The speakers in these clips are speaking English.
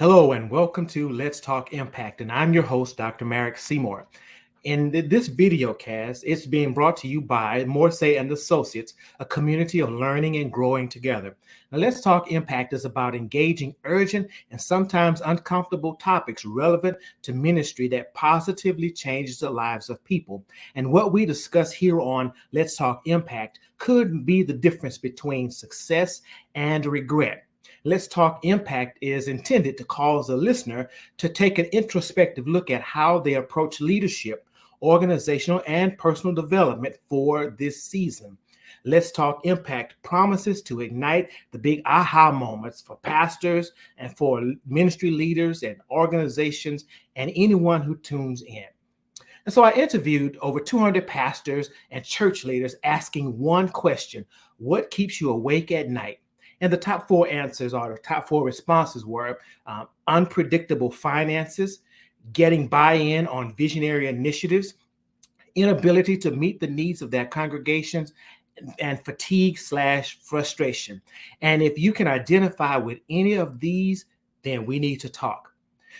Hello and welcome to Let's Talk Impact, and I'm your host, Dr. Marek Seymour. In this video cast, it's being brought to you by Morsey and Associates, a community of learning and growing together. Now, Let's Talk Impact is about engaging urgent and sometimes uncomfortable topics relevant to ministry that positively changes the lives of people. And what we discuss here on Let's Talk Impact could be the difference between success and regret. Let's Talk Impact is intended to cause the listener to take an introspective look at how they approach leadership, organizational, and personal development for this season. Let's Talk Impact promises to ignite the big aha moments for pastors and for ministry leaders and organizations and anyone who tunes in. And so I interviewed over 200 pastors and church leaders asking one question: what keeps you awake at night? And the top four answers, or the top four responses, were unpredictable finances, getting buy-in on visionary initiatives, inability to meet the needs of their congregations, and fatigue/frustration. And if you can identify with any of these, then we need to talk.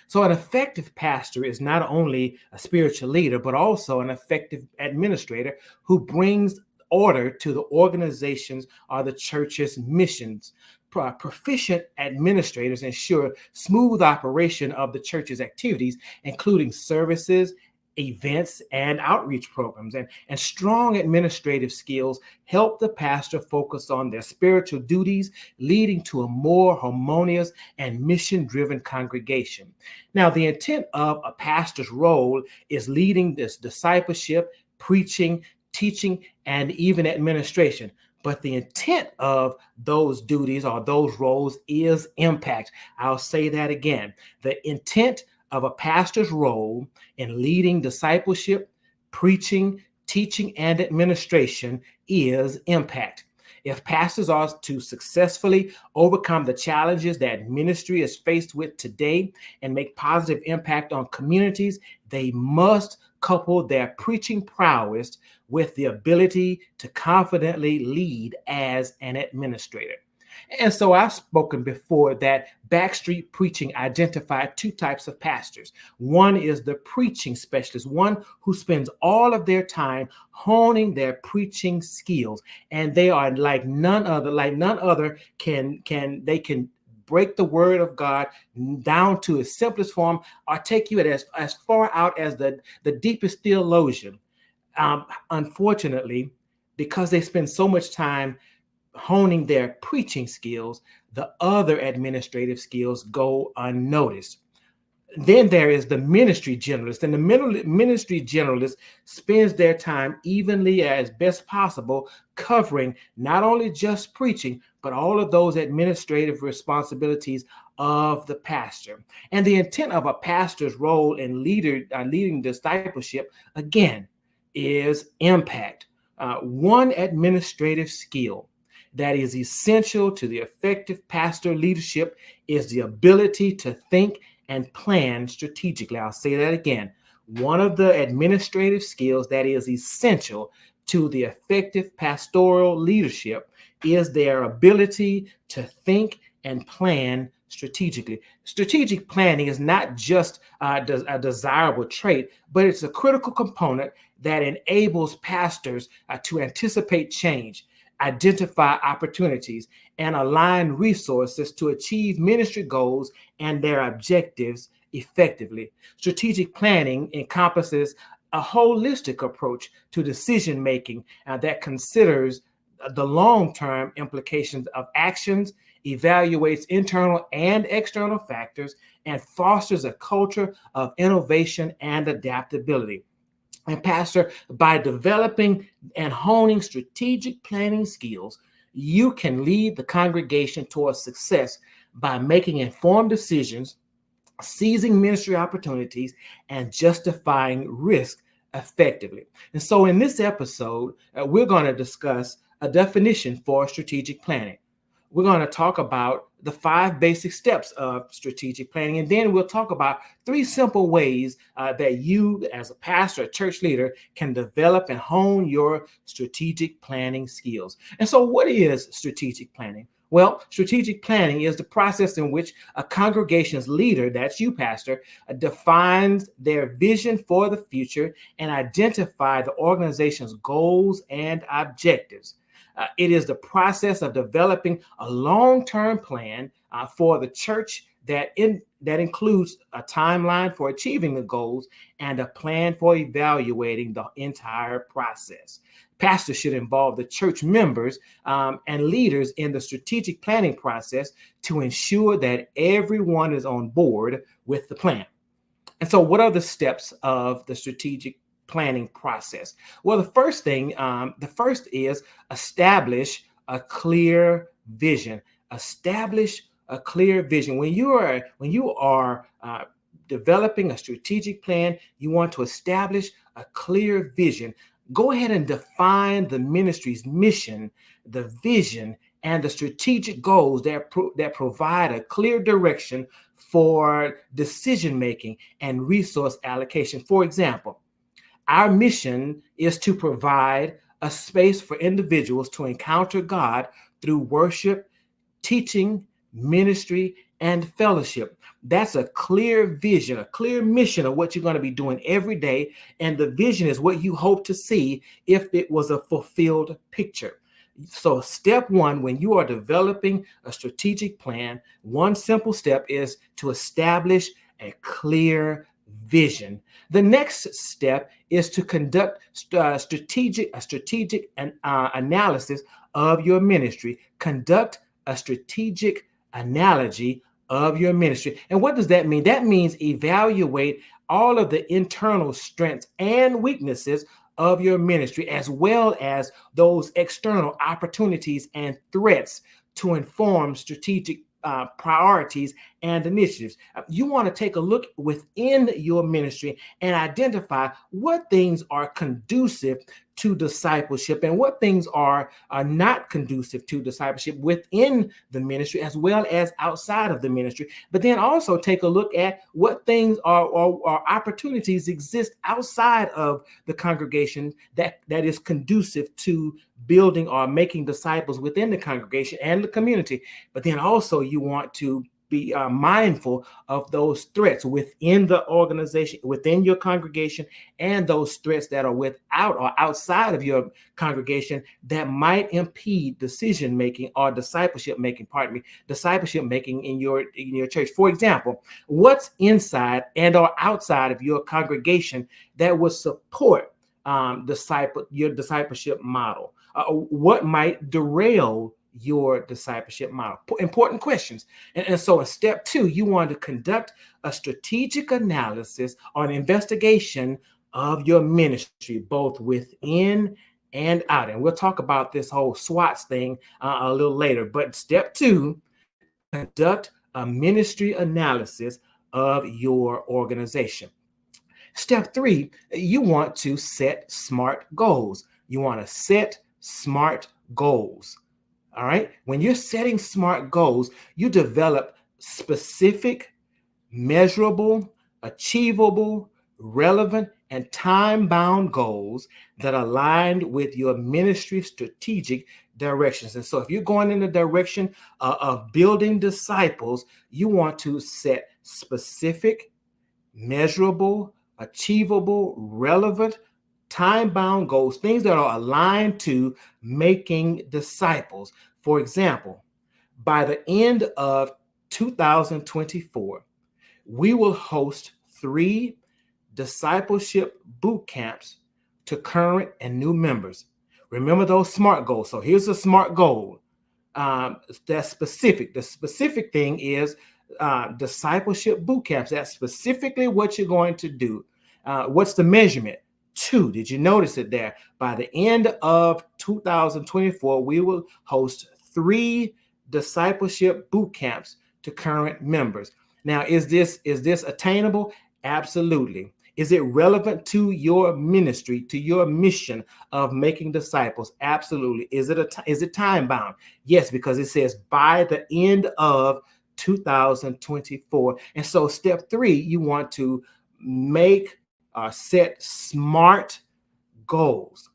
So an effective pastor is not only a spiritual leader, but also an effective administrator who brings order to the organizations or the church's missions. Proficient administrators ensure smooth operation of the church's activities, including services, events, and outreach programs. And strong administrative skills help the pastor focus on their spiritual duties, leading to a more harmonious and mission-driven congregation. Now, the intent of a pastor's role is leading this discipleship, preaching, teaching, and even administration. But the intent of those duties or those roles is impact. I'll say that again. The intent of a pastor's role in leading discipleship, preaching, teaching, and administration is impact. If pastors are to successfully overcome the challenges that ministry is faced with today and make positive impact on communities, they must couple their preaching prowess with the ability to confidently lead as an administrator. And so I've spoken before that Backstreet Preaching identified two types of pastors. One is the preaching specialist, one who spends all of their time honing their preaching skills, and they are like none other can break the word of God down to its simplest form, or take you as far out as the deepest theologian. Unfortunately, because they spend so much time honing their preaching skills, the other administrative skills go unnoticed. Then there is the ministry generalist, and the ministry generalist spends their time evenly as best possible, covering not only just preaching, but all of those administrative responsibilities of the pastor. And the intent of a pastor's role in leading discipleship, again, is impact. One administrative skill that is essential to the effective pastor leadership is the ability to think and plan strategically. I'll say that again. One of the administrative skills that is essential to the effective pastoral leadership is their ability to think and plan strategically. Strategic planning is not just a desirable trait, but it's a critical component that enables pastors to anticipate change, identify opportunities, and align resources to achieve ministry goals and their objectives effectively. Strategic planning encompasses a holistic approach to decision making that considers the long-term implications of actions, evaluates internal and external factors, and fosters a culture of innovation and adaptability. And pastor, by developing and honing strategic planning skills, you can lead the congregation towards success by making informed decisions, seizing ministry opportunities, and justifying risk effectively. And so in this episode, we're going to discuss a definition for strategic planning. We're going to talk about the 5 basic steps of strategic planning, and then we'll talk about 3 simple ways that you, as a pastor, a church leader, can develop and hone your strategic planning skills. And so what is strategic planning? Well, strategic planning is the process in which a congregation's leader, that's you, pastor, defines their vision for the future and identify the organization's goals and objectives. It is the process of developing a long-term plan for the church that includes a timeline for achieving the goals and a plan for evaluating the entire process. Pastors should involve the church members and leaders in the strategic planning process to ensure that everyone is on board with the plan. And so, what are the steps of the strategic planning process? Well, the first is establish a clear vision. Establish a clear vision. When you are developing a strategic plan, you want to establish a clear vision. Go ahead and define the ministry's mission, the vision, and the strategic goals that provide a clear direction for decision making and resource allocation. For example, our mission is to provide a space for individuals to encounter God through worship, teaching, ministry, and fellowship. That's a clear vision, a clear mission of what you're going to be doing every day. And the vision is what you hope to see if it was a fulfilled picture. So step one, when you are developing a strategic plan, one simple step is to establish a clear vision. The next step is to conduct strategic analysis of your ministry. Conduct a strategic analogy of your ministry. And what does that mean? That means evaluate all of the internal strengths and weaknesses of your ministry, as well as those external opportunities and threats to inform strategic priorities and initiatives. You want to take a look within your ministry and identify what things are conducive to discipleship and what things are not conducive to discipleship within the ministry as well as outside of the ministry. But then also take a look at what things or opportunities exist outside of the congregation that is conducive to building or making disciples within the congregation and the community. But then also you want to be mindful of those threats within the organization, within your congregation, and those threats that are without or outside of your congregation that might impede decision making or discipleship making. Discipleship making in your church. For example, what's inside and or outside of your congregation that would support your discipleship model? What might derail your discipleship model? Important questions. And so in step two, you want to conduct a strategic analysis or an investigation of your ministry, both within and out. And we'll talk about this whole SWOTs thing a little later. But step two, conduct a ministry analysis of your organization. Step three, you want to set SMART goals. You want to set SMART goals. All right. When you're setting SMART goals, you develop specific, measurable, achievable, relevant, and time-bound goals that are aligned with your ministry strategic directions. And so if you're going in the direction of building disciples, you want to set specific, measurable, achievable, relevant, time-bound goals, things that are aligned to making disciples. For example, by the end of 2024, we will host 3 discipleship boot camps to current and new members. Remember those SMART goals. So here's a SMART goal that's specific. The specific thing is discipleship boot camps. That's specifically what you're going to do. What's the measurement? 2. Did you notice it there? By the end of 2024, we will host 3 discipleship boot camps to current members. Now, is this attainable? Absolutely. Is it relevant to your ministry, to your mission of making disciples? Absolutely. Is it time bound? Yes, because it says by the end of 2024. And so step 3, you want to set SMART goals.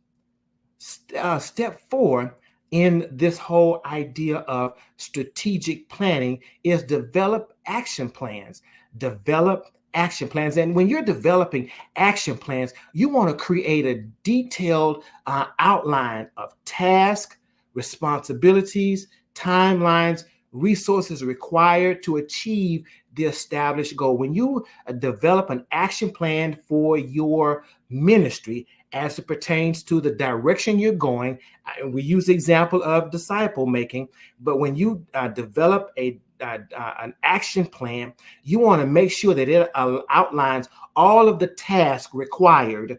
Step 4, in this whole idea of strategic planning is develop action plans. Develop action plans. And when you're developing action plans, you want to create a detailed outline of tasks, responsibilities, timelines, resources required to achieve the established goal. When you develop an action plan for your ministry as it pertains to the direction you're going, we use the example of disciple making, but when you develop an action plan, you want to make sure that it outlines all of the tasks required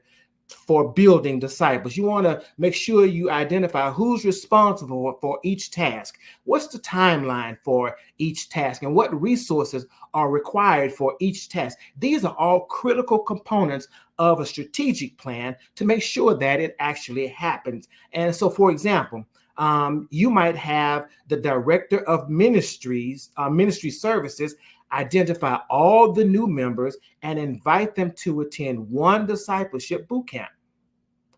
for building disciples. You want to make sure you identify who's responsible for each task. What's the timeline for each task and what resources are required for each task? These are all critical components of a strategic plan to make sure that it actually happens. And so, for example, you might have the director of ministry services identify all the new members and invite them to attend one discipleship boot camp.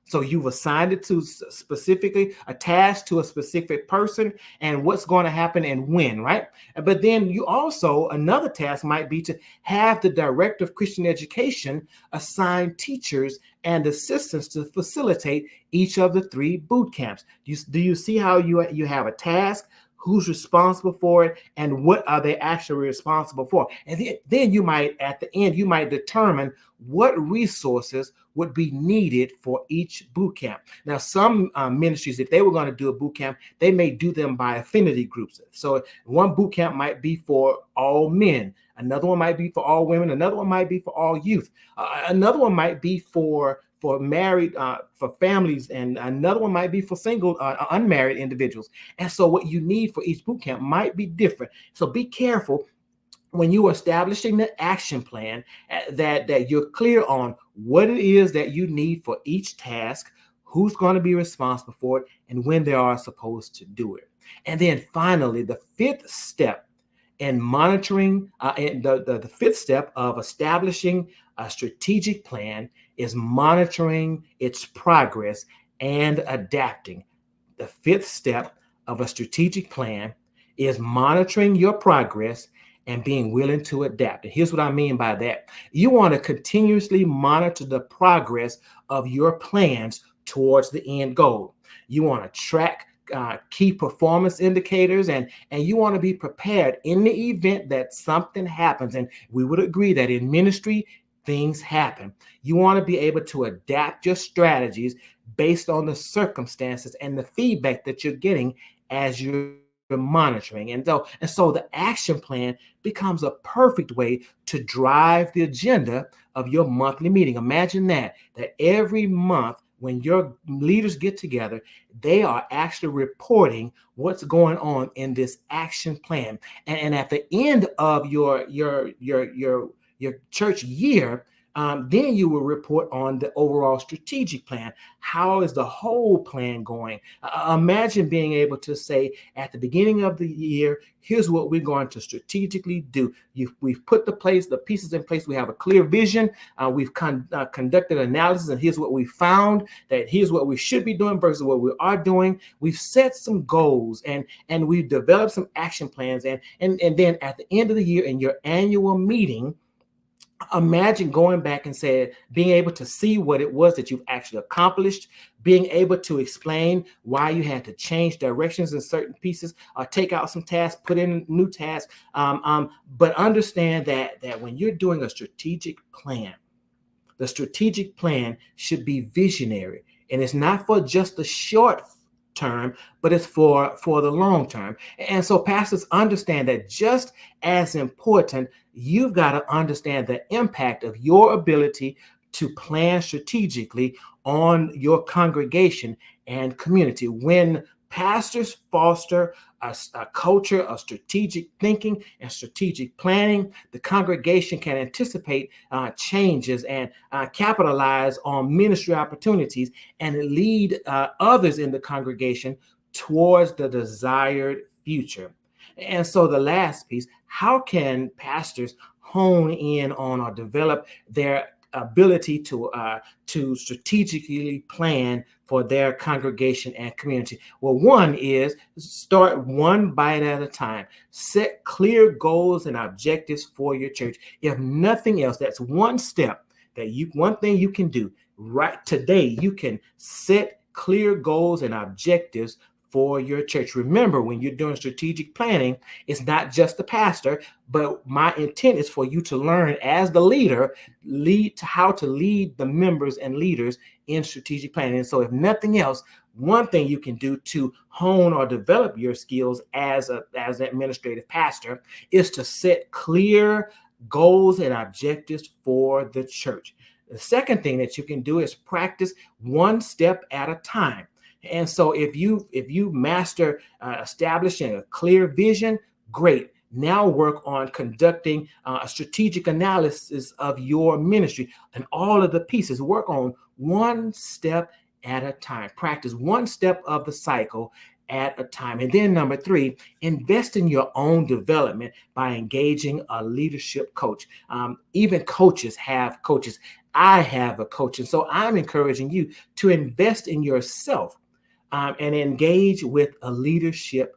So you've assigned it to specifically a task to a specific person and what's going to happen and when, right? But then you also, another task might be to have the director of Christian education assign teachers and assistants to facilitate each of the 3 boot camps. Do you see how you have a task, who's responsible for it, and what are they actually responsible for? And then you might, at the end, you might determine what resources would be needed for each boot camp. Now, some ministries, if they were going to do a boot camp, they may do them by affinity groups. So one boot camp might be for all men. Another one might be for all women. Another one might be for all youth. Another one might be for married, for families, and another one might be for single, unmarried individuals. And so what you need for each boot camp might be different. So be careful when you are establishing the action plan that you're clear on what it is that you need for each task, who's going to be responsible for it, and when they are supposed to do it. And then finally, the 5th step in monitoring, and the 5th step of establishing a strategic plan is monitoring its progress and adapting. The 5th step of a strategic plan is monitoring your progress and being willing to adapt. And here's what I mean by that. You want to continuously monitor the progress of your plans towards the end goal. You want to track key performance indicators, and you want to be prepared in the event that something happens. And we would agree that in ministry, things happen. You want to be able to adapt your strategies based on the circumstances and the feedback that you're getting as you're monitoring. And so the action plan becomes a perfect way to drive the agenda of your monthly meeting. Imagine that every month when your leaders get together, they are actually reporting what's going on in this action plan. And at the end of your church year, then you will report on the overall strategic plan. How is the whole plan going? Imagine being able to say at the beginning of the year, here's what we're going to strategically do. We've put the pieces in place. We have a clear vision. We've conducted analysis, and here's what we found, that here's what we should be doing versus what we are doing. We've set some goals, and we've developed some action plans. And then at the end of the year in your annual meeting, imagine going back and being able to see what it was that you've actually accomplished, being able to explain why you had to change directions in certain pieces, or take out some tasks, put in new tasks. But understand that when you're doing a strategic plan, the strategic plan should be visionary, and it's not for just the short term, but it's for the long term. And so pastors understand that just as important, you've got to understand the impact of your ability to plan strategically on your congregation and community. When pastors foster a culture of strategic thinking and strategic planning, the congregation can anticipate changes and capitalize on ministry opportunities and lead others in the congregation towards the desired future. And so the last piece, how can pastors hone in on or develop their ability to strategically plan for their congregation and community? Well, one is start one bite at a time. Set clear goals and objectives for your church. If nothing else, that's one step one thing you can do right today. You can set clear goals and objectives for your church. Remember, when you're doing strategic planning, it's not just the pastor, but my intent is for you to learn as the leader, how to lead the members and leaders in strategic planning. And so if nothing else, one thing you can do to hone or develop your skills as an administrative pastor is to set clear goals and objectives for the church. The second thing that you can do is practice one step at a time. And so if you master establishing a clear vision, great. Now work on conducting a strategic analysis of your ministry and all of the pieces. Work on one step at a time. Practice one step of the cycle at a time. And then number 3, invest in your own development by engaging a leadership coach. Even coaches have coaches. I have a coach. And so I'm encouraging you to invest in yourself and engage with a leadership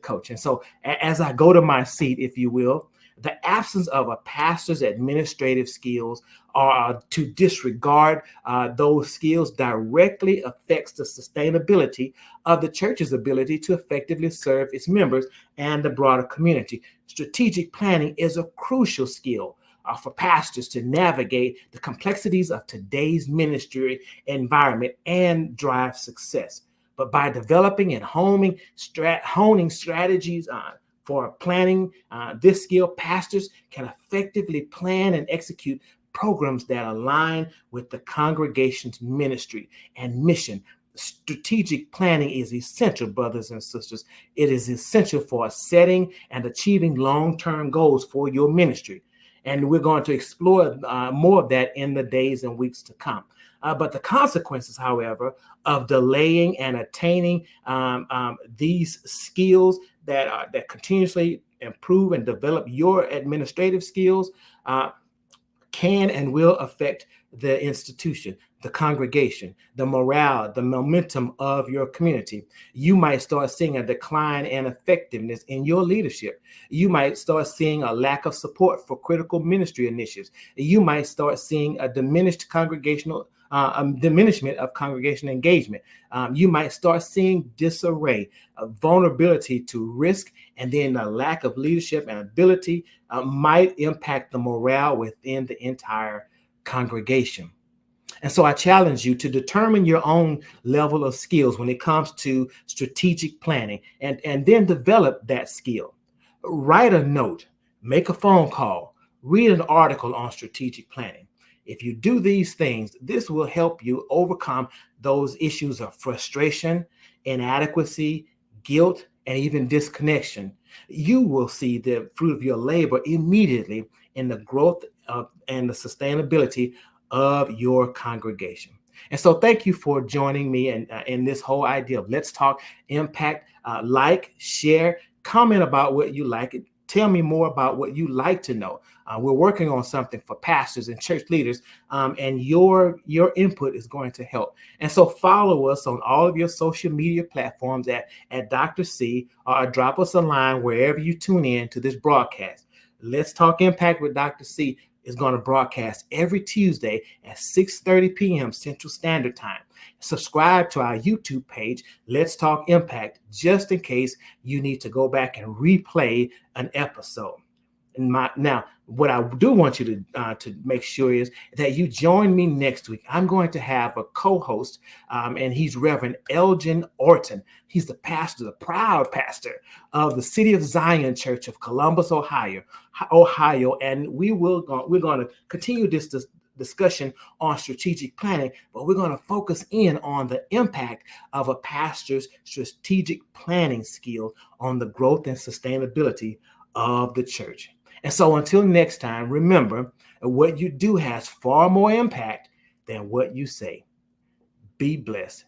coach. And so as I go to my seat, if you will, the absence of a pastor's administrative skills or to disregard those skills directly affects the sustainability of the church's ability to effectively serve its members and the broader community. Strategic planning is a crucial skill for pastors to navigate the complexities of today's ministry environment and drive success. But by developing and honing strategies for planning this skill, pastors can effectively plan and execute programs that align with the congregation's ministry and mission. Strategic planning is essential, brothers and sisters. It is essential for setting and achieving long-term goals for your ministry. And we're going to explore more of that in the days and weeks to come. But the consequences, however, of delaying and attaining these skills that continuously improve and develop your administrative skills can and will affect the institution, the congregation, the morale, the momentum of your community. You might start seeing a decline in effectiveness in your leadership. You might start seeing a lack of support for critical ministry initiatives. You might start seeing a diminishment of congregational engagement. You might start seeing disarray, vulnerability to risk, and then a lack of leadership and ability might impact the morale within the entire congregation. And so I challenge you to determine your own level of skills when it comes to strategic planning and then develop that skill. Write a note, make a phone call, read an article on strategic planning. If you do these things, this will help you overcome those issues of frustration, inadequacy, guilt, and even disconnection. You will see the fruit of your labor immediately in the growth and the sustainability of your congregation. And so thank you for joining me in this whole idea of Let's Talk Impact. Like, share, comment about what you like. Tell me more about what you like to know. We're working on something for pastors and church leaders, and your input is going to help. And so follow us on all of your social media platforms at Dr. C, or drop us a line wherever you tune in to this broadcast. Let's Talk Impact with Dr. C is going to broadcast every Tuesday at 6:30 p.m. Central Standard Time. Subscribe to our YouTube page, Let's Talk Impact, just in case you need to go back and replay an episode. Now, what I do want you to make sure is that you join me next week. I'm going to have a co-host, and he's Reverend Elgin Orton. He's the proud pastor of the City of Zion Church of Columbus, Ohio, and we're going to continue this discussion on strategic planning, but we're going to focus in on the impact of a pastor's strategic planning skill on the growth and sustainability of the church. And so until next time, remember, what you do has far more impact than what you say. Be blessed.